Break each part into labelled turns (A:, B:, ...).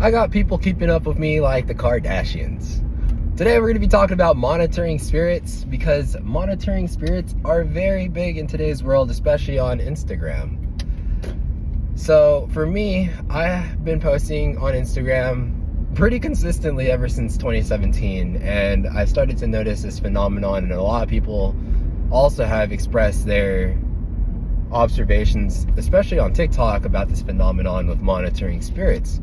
A: I got people keeping up with me like the Kardashians. Today we're going to be talking about monitoring spirits, because monitoring spirits are very big in today's world, especially on Instagram. So for me, I've been posting on Instagram pretty consistently ever since 2017, and I started to notice this phenomenon, and a lot of people also have expressed their observations, especially on TikTok, about this phenomenon with monitoring spirits.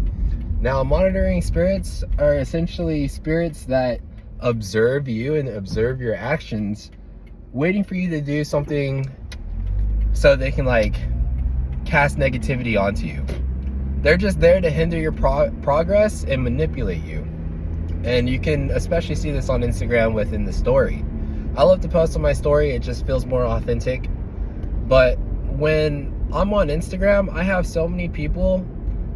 A: Now, monitoring spirits are essentially spirits that observe you and observe your actions, waiting for you to do something so they can cast negativity onto you. They're just there to hinder your progress and manipulate you. And you can especially see this on Instagram within the story. I love to post on my story, it just feels more authentic. But when I'm on Instagram, I have so many people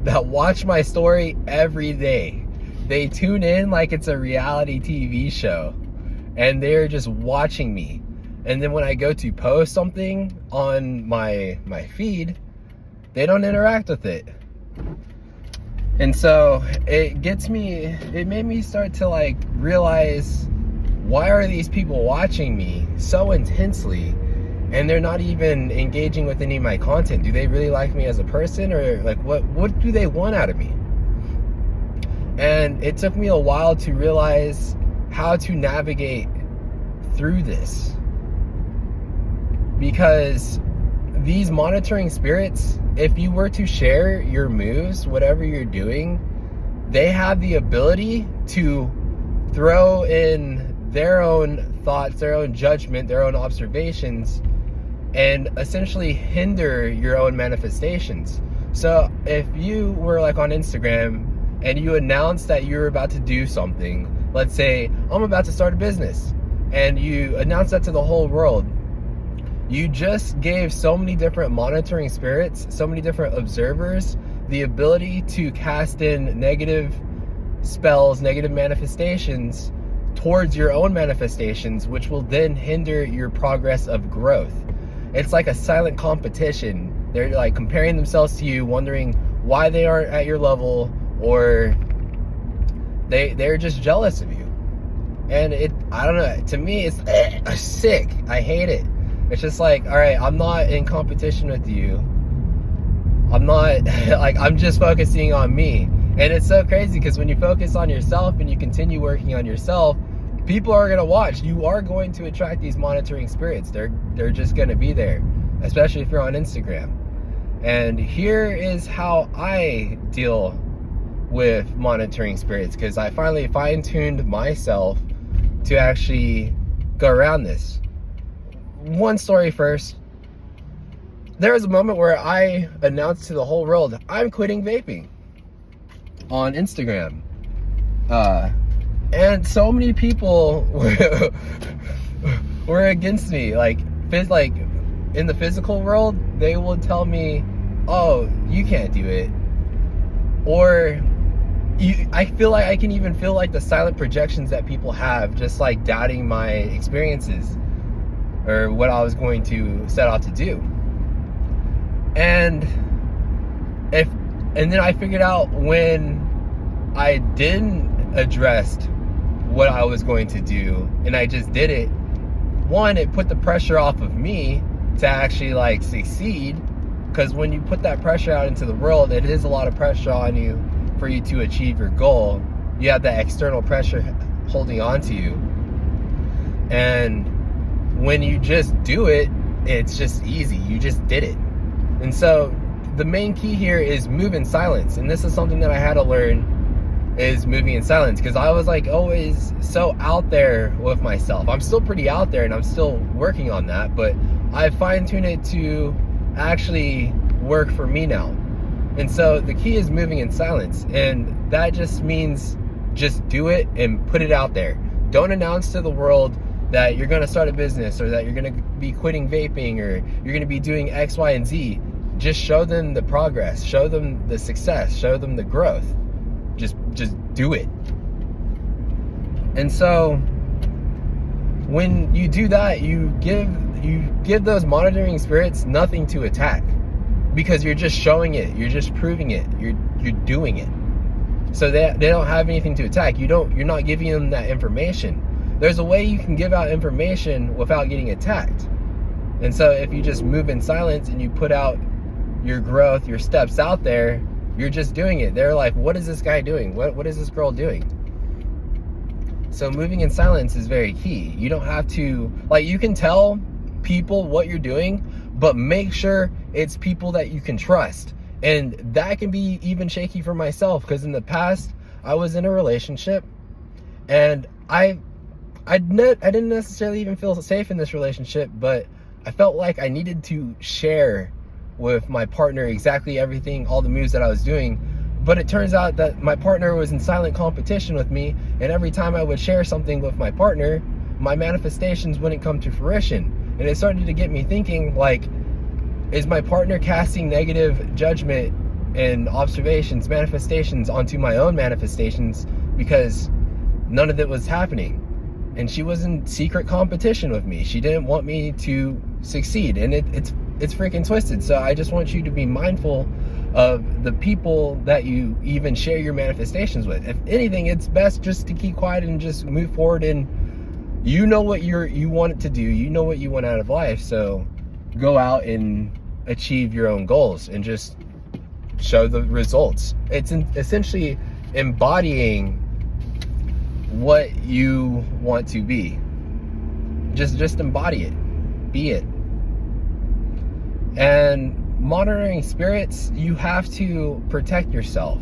A: that watch my story every day. They tune in like it's a reality TV show, and they're just watching me. And then when I go to post something on my feed, they don't interact with it. And so it made me start to realize, why are these people watching me so intensely and they're not even engaging with any of my content? Do they really like me as a person, or what do they want out of me? And it took me a while to realize how to navigate through this, because these monitoring spirits, if you were to share your moves, whatever you're doing, they have the ability to throw in their own thoughts, their own judgment, their own observations, and essentially hinder your own manifestations. So if you were on Instagram and you announced that you're about to do something, let's say I'm about to start a business, and you announce that to the whole world, you just gave so many different monitoring spirits, so many different observers, the ability to cast in negative spells, negative manifestations towards your own manifestations, which will then hinder your progress of growth. It's like a silent competition. They're comparing themselves to you, wondering why they aren't at your level, or they're just jealous of you. And I don't know, to me it's sick. I hate it. It's just all right, I'm not in competition with you. I'm not I'm just focusing on me. And it's so crazy, because when you focus on yourself and you continue working on yourself, people are going to watch. You are going to attract these monitoring spirits. They're just going to be there, especially if you're on Instagram. And here is how I deal with monitoring spirits, because I finally fine-tuned myself to actually go around this. One story first. There was a moment where I announced to the whole world, I'm quitting vaping on Instagram. And so many people were against me. In the physical world, they will tell me, oh, you can't do it. Or I feel like I can even feel the silent projections that people have, just doubting my experiences or what I was going to set out to do. And then I figured out, when I didn't address what I was going to do and I just did it, one, it put the pressure off of me to actually succeed, because when you put that pressure out into the world, it is a lot of pressure on you for you to achieve your goal. You have that external pressure holding on to you, and when you just do it, it's just easy. You just did it. And so the main key here is move in silence. And this is something that I had to learn, is moving in silence, because I was always so out there with myself. I'm still pretty out there, and I'm still working on that, but I fine-tuned it to actually work for me now. And so the key is moving in silence, and that just means just do it and put it out there. Don't announce to the world that you're going to start a business, or that you're going to be quitting vaping, or you're going to be doing X, Y, and Z. Just show them the progress, show them the success, show them the growth. Just do it. And so when you do that, you give those monitoring spirits nothing to attack, because you're just showing it, you're just proving it, you're doing it. So they don't have anything to attack. You're not giving them that information. There's a way you can give out information without getting attacked. And so if you just move in silence and you put out your growth, your steps out there, you're just doing it. They're like, what is this guy doing? What is this girl doing? So moving in silence is very key. You don't have to, like, you can tell people what you're doing, but make sure it's people that you can trust. And that can be even shaky for myself, because in the past I was in a relationship and I didn't necessarily even feel safe in this relationship, but I felt like I needed to share with my partner exactly everything, all the moves that I was doing. But it turns out that my partner was in silent competition with me, and every time I would share something with my partner, my manifestations wouldn't come to fruition. And it started to get me thinking, like, is my partner casting negative judgment and observations, manifestations onto my own manifestations, because none of it was happening? And she was in secret competition with me. She didn't want me to succeed, and it's freaking twisted. So I just want you to be mindful of the people that you even share your manifestations with. If anything, it's best just to keep quiet and just move forward, and you know what you want it to do, you know what you want out of life, so go out and achieve your own goals and just show the results. It's essentially embodying what you want to be. Just embody it, be it. And monitoring spirits, you have to protect yourself,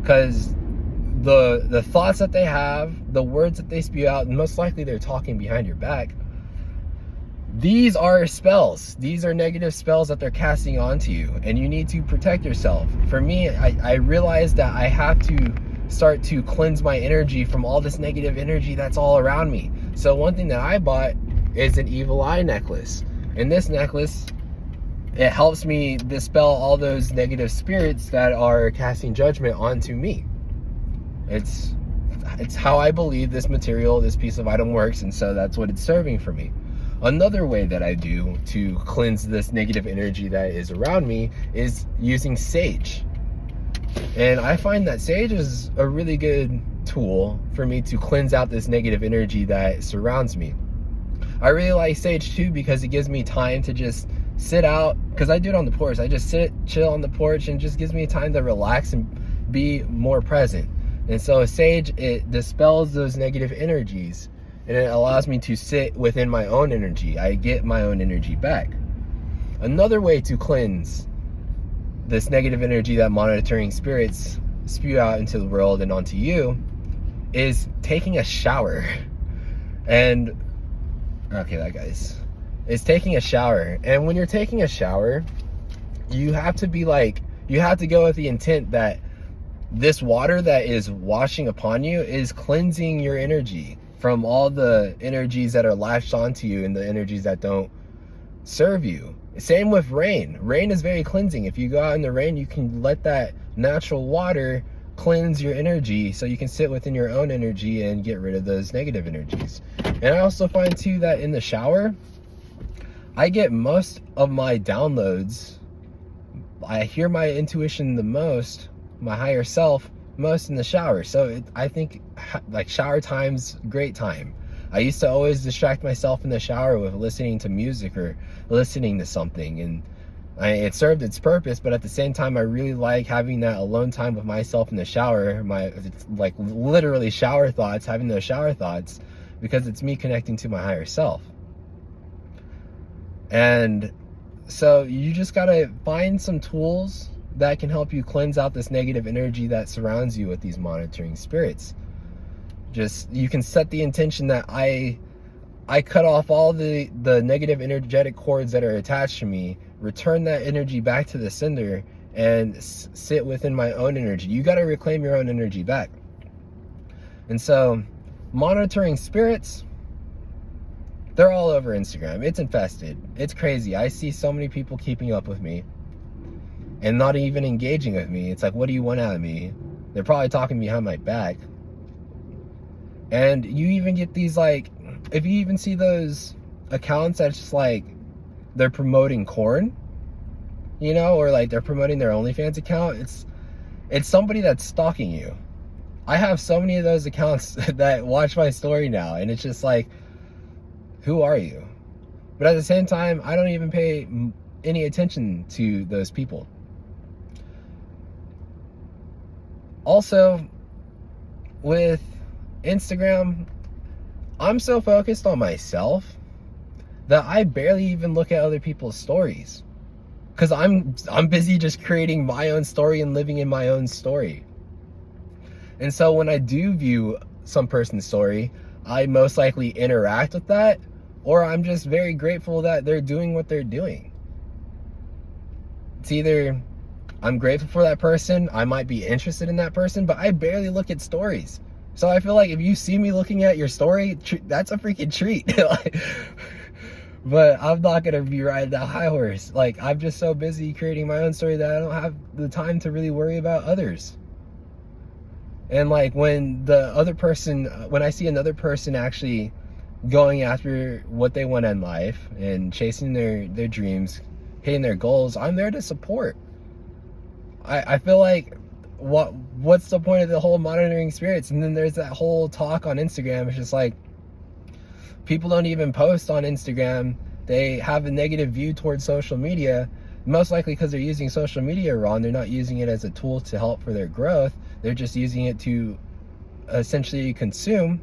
A: because the thoughts that they have, the words that they spew out, and most likely they're talking behind your back, these are spells. These are negative spells that they're casting onto you, and you need to protect yourself. For me, I realized that I have to start to cleanse my energy from all this negative energy that's all around me. So one thing that I bought is an evil eye necklace, and this necklace, it helps me dispel all those negative spirits that are casting judgment onto me. It's how I believe this material, this piece of item works, and so that's what it's serving for me. Another way that I do to cleanse this negative energy that is around me is using sage. And I find that sage is a really good tool for me to cleanse out this negative energy that surrounds me. I really like sage too, because it gives me time to just sit out, because I do it on the porch. I just chill on the porch, and just gives me time to relax and be more present. And so sage, it dispels those negative energies, and it allows me to sit within my own energy. I get my own energy back. Another way to cleanse this negative energy that monitoring spirits spew out into the world and onto you is taking a shower. And okay, that guy's is taking a shower. And when you're taking a shower, you have to go with the intent that this water that is washing upon you is cleansing your energy from all the energies that are latched onto you and the energies that don't serve you. Same with rain. Rain is very cleansing. If you go out in the rain, you can let that natural water cleanse your energy, so you can sit within your own energy and get rid of those negative energies. And I also find too that in the shower, I get most of my downloads. I hear my intuition the most, my higher self, most in the shower. So I think like shower time's great time. I used to always distract myself in the shower with listening to music or listening to something, and it served its purpose, but at the same time, I really like having that alone time with myself in the shower, like literally shower thoughts, having those shower thoughts, because it's me connecting to my higher self. And so you just gotta find some tools that can help you cleanse out this negative energy that surrounds you with these monitoring spirits. You can set the intention that I cut off all the negative energetic cords that are attached to me, return that energy back to the sender, and sit within my own energy. You got to reclaim your own energy back. And so monitoring spirits, they're all over Instagram. It's infested. It's crazy. I see so many people keeping up with me and not even engaging with me. It's like, what do you want out of me? They're probably talking behind my back. And you even get these, like, if you even see those accounts that's just like they're promoting corn, you know, or like they're promoting their OnlyFans account, It's somebody that's stalking you. I have so many of those accounts that watch my story now, and it's just like, who are you? But at the same time, I don't even pay any attention to those people. Also, with Instagram, I'm so focused on myself that I barely even look at other people's stories, because I'm busy just creating my own story and living in my own story. And so when I do view some person's story, I most likely interact with that, or I'm just very grateful that they're doing what they're doing. It's either I'm grateful for that person, I might be interested in that person, but I barely look at stories. So I feel like if you see me looking at your story, that's a freaking treat. But I'm not gonna be riding that high horse. Like, I'm just so busy creating my own story that I don't have the time to really worry about others. And like, when I see another person actually going after what they want in life and chasing their dreams, hitting their goals, I'm there to support. I feel like, what's the point of the whole monitoring spirits? And then there's that whole talk on Instagram. It's just like, people don't even post on Instagram. They have a negative view towards social media, most likely because they're using social media wrong. They're not using it as a tool to help for their growth. They're just using it to essentially consume.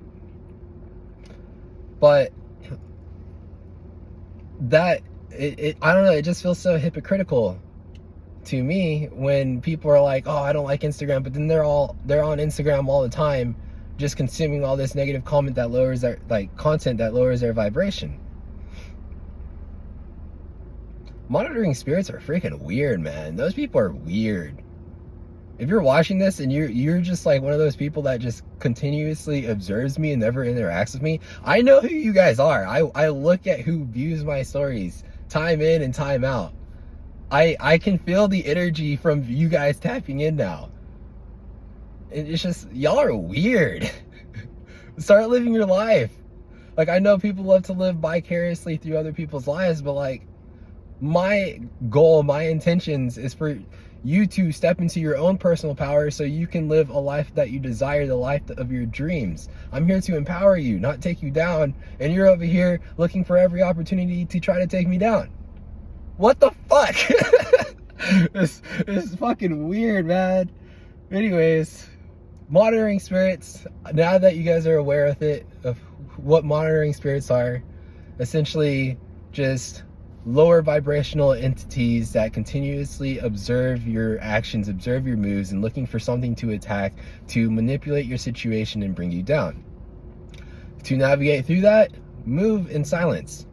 A: But I don't know, it just feels so hypocritical to me when people are like, oh, I don't like Instagram, but then they're on Instagram all the time, just consuming all this negative content that lowers their vibration. Monitoring spirits are freaking weird, man. Those people are weird. If you're watching this and you're just like one of those people that just continuously observes me and never interacts with me, I know who you guys are. I look at who views my stories time in and time out. I can feel the energy from you guys tapping in now. It's just, y'all are weird. Start living your life. Like, I know people love to live vicariously through other people's lives, but like, my goal, my intentions is for you to step into your own personal power so you can live a life that you desire, the life of your dreams. I'm here to empower you, not take you down, and you're over here looking for every opportunity to try to take me down. What the fuck? It's fucking weird, man. Anyways, monitoring spirits, now that you guys are aware of what monitoring spirits are, essentially just lower vibrational entities that continuously observe your actions, observe your moves, and looking for something to attack, to manipulate your situation and bring you down. To navigate through that, move in silence.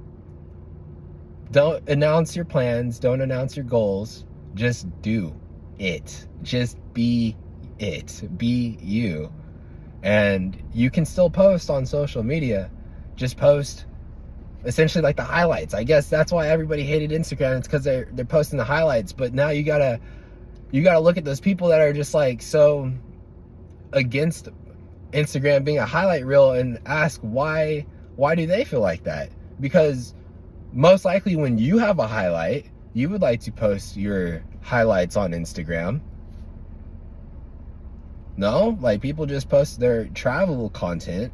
A: Don't announce your plans, don't announce your goals, just do it. Just be it. Be you. And you can still post on social media. Just post essentially like the highlights. I guess that's why everybody hated Instagram. It's because they're posting the highlights. But now you gotta look at those people that are just like so against Instagram being a highlight reel and ask why do they feel like that? Because most likely when you have a highlight, you would like to post your highlights on Instagram. No? Like, people just post their travel content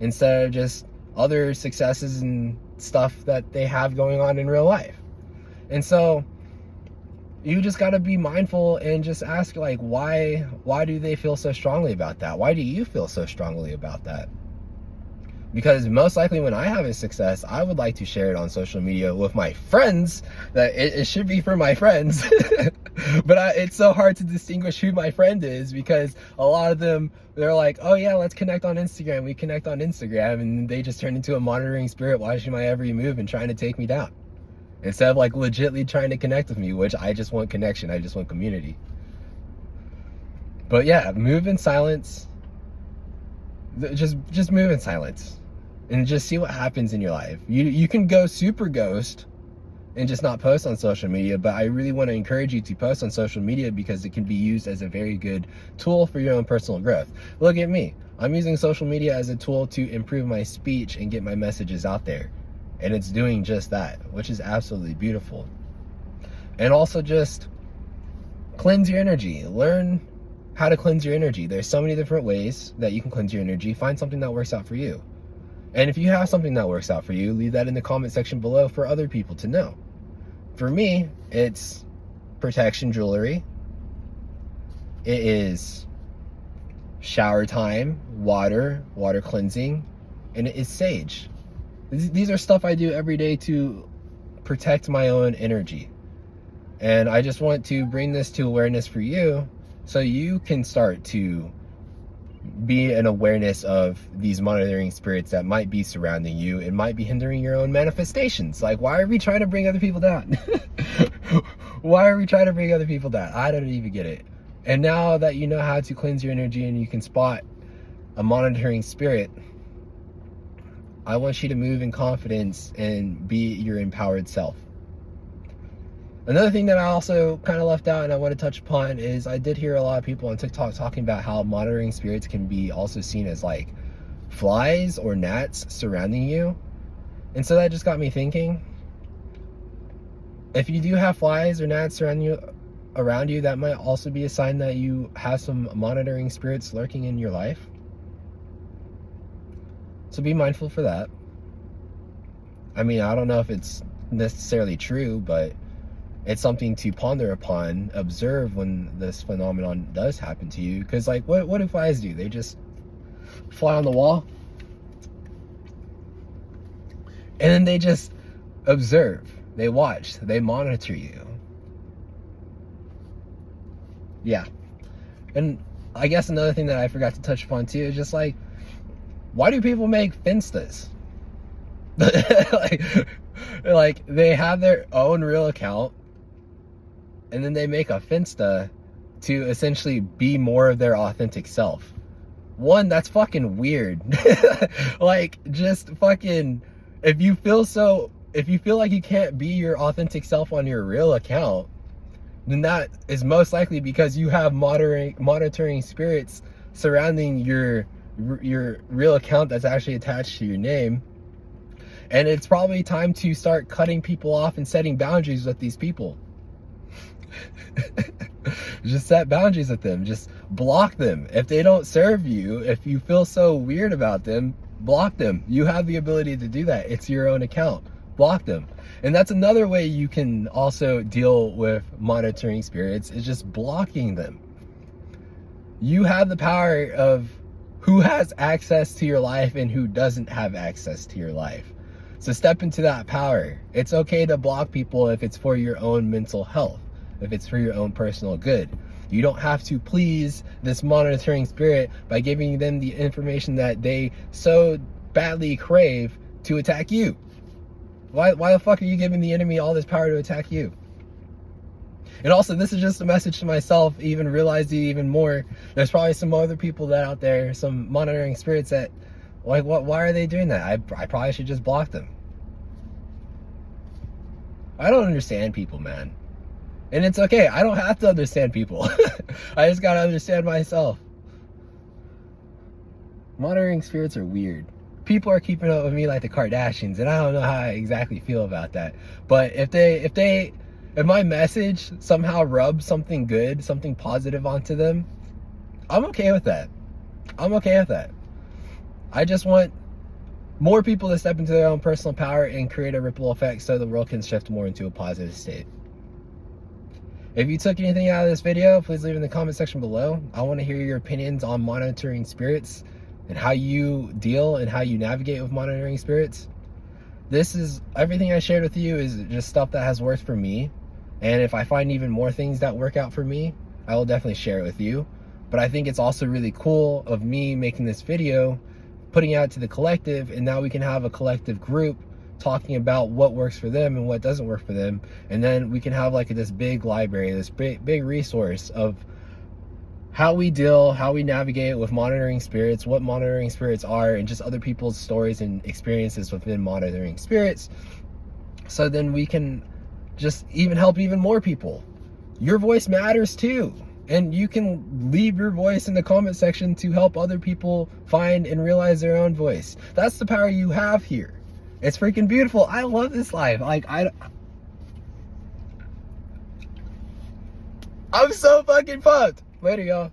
A: instead of just other successes and stuff that they have going on in real life. And so you just got to be mindful and just ask, like, why do they feel so strongly about that? Why do you feel so strongly about that? Because most likely when I have a success, I would like to share it on social media with my friends. That it should be for my friends. But it's so hard to distinguish who my friend is, because a lot of them, they're like, oh yeah, let's connect on Instagram. We connect on Instagram, and they just turn into a monitoring spirit, watching my every move and trying to take me down. Instead of like legitly trying to connect with me, which I just want connection. I just want community. But yeah, move in silence. Just move in silence. And just see what happens in your life. You can go super ghost and just not post on social media, but I really want to encourage you to post on social media because it can be used as a very good tool for your own personal growth. Look at me. I'm using social media as a tool to improve my speech and get my messages out there. And it's doing just that, which is absolutely beautiful. And also just cleanse your energy. Learn how to cleanse your energy. There's so many different ways that you can cleanse your energy. Find something that works out for you. And if you have something that works out for you, leave that in the comment section below for other people to know. For me, it's protection jewelry. It is shower time, water cleansing, and it is sage. These are stuff I do every day to protect my own energy. And I just want to bring this to awareness for you so you can start to be an awareness of these monitoring spirits that might be surrounding you and might be hindering your own manifestations. Like, why are we trying to bring other people down? Why are we trying to bring other people down? I don't even get it. And now that you know how to cleanse your energy and you can spot a monitoring spirit, I want you to move in confidence and be your empowered self. Another thing that I also kind of left out and I want to touch upon is I did hear a lot of people on TikTok talking about how monitoring spirits can be also seen as like flies or gnats surrounding you. And so that just got me thinking, if you do have flies or gnats around you, that might also be a sign that you have some monitoring spirits lurking in your life. So be mindful for that. I mean, I don't know if it's necessarily true, but it's something to ponder upon, observe when this phenomenon does happen to you. Because, like, what do flies do? They just fly on the wall, and then they just observe, they watch, they monitor you. Yeah. And I guess another thing that I forgot to touch upon too is just like, why do people make Finstas? like they have their own real account and then they make a Finsta to essentially be more of their authentic self. One, that's fucking weird. Like, just fucking, if you feel like you can't be your authentic self on your real account, then that is most likely because you have monitoring spirits surrounding your real account that's actually attached to your name. And it's probably time to start cutting people off and setting boundaries with these people. Just set boundaries with them. Just block them. If they don't serve you, if you feel so weird about them, block them. You have the ability to do that. It's your own account. Block them. And that's another way you can also deal with monitoring spirits, is just blocking them. You have the power of who has access to your life and who doesn't have access to your life. So step into that power. It's okay to block people if it's for your own mental health, if it's for your own personal good. You don't have to please this monitoring spirit by giving them the information that they so badly crave to attack you. Why the fuck are you giving the enemy all this power to attack you? And also, this is just a message to myself, even realize it even more. There's probably some other people that out there, some monitoring spirits that, like, why are they doing that? I probably should just block them. I don't understand people, man. And it's okay. I don't have to understand people. I just gotta understand myself. Monitoring spirits are weird. People are keeping up with me like the Kardashians, and I don't know how I exactly feel about that. But if my message somehow rubs something good, something positive onto them, I'm okay with that. I'm okay with that. I just want more people to step into their own personal power and create a ripple effect so the world can shift more into a positive state. If you took anything out of this video, please leave it in the comment section below. I want to hear your opinions on monitoring spirits and how you deal and how you navigate with monitoring spirits. This is everything I shared with you is just stuff that has worked for me. And if I find even more things that work out for me, I will definitely share it with you. But I think it's also really cool of me making this video, putting it out to the collective, and now we can have a collective group talking about what works for them and what doesn't work for them. And then we can have like this big library, this big resource of how we deal, how we navigate with monitoring spirits, what monitoring spirits are, and just other people's stories and experiences within monitoring spirits. So then we can just even help even more people. Your voice matters too. And you can leave your voice in the comment section to help other people find and realize their own voice. That's the power you have here. It's freaking beautiful. I love this life. Like, I'm so fucking pumped. Later, y'all.